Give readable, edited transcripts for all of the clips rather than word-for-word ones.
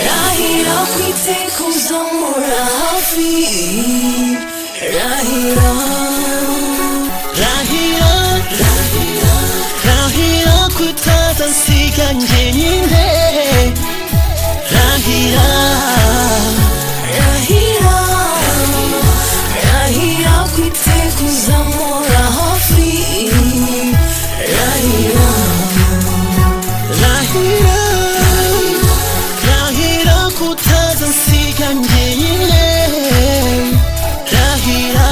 Rahira kwiteka uzamura hafi Rahira kutazansiga njyenyine Rahira kwiteka uzamura hafi Rahira kutazansiga njyenyine Rahira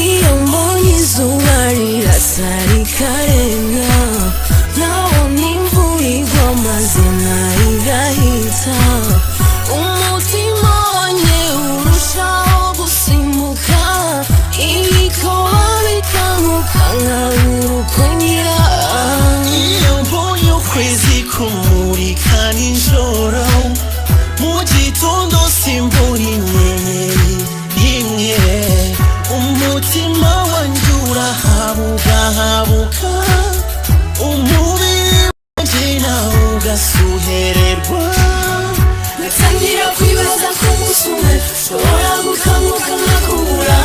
iyo mbonye izuba rirasa rikarenga nkabona imvura igwa maze igahita umutima wanjye urushaho gusimbuka ibikoba bikanguka nkabura uko ngira iyo mbonye ukwezi kumurika nijoro mu gitondo simbura inyenyeri imwe umutima wanjye urahabuka umubiri wanjye nawe ugasuhererwa natangira kwibaza ko umunsi umwe ushobora gukanguka nkakubura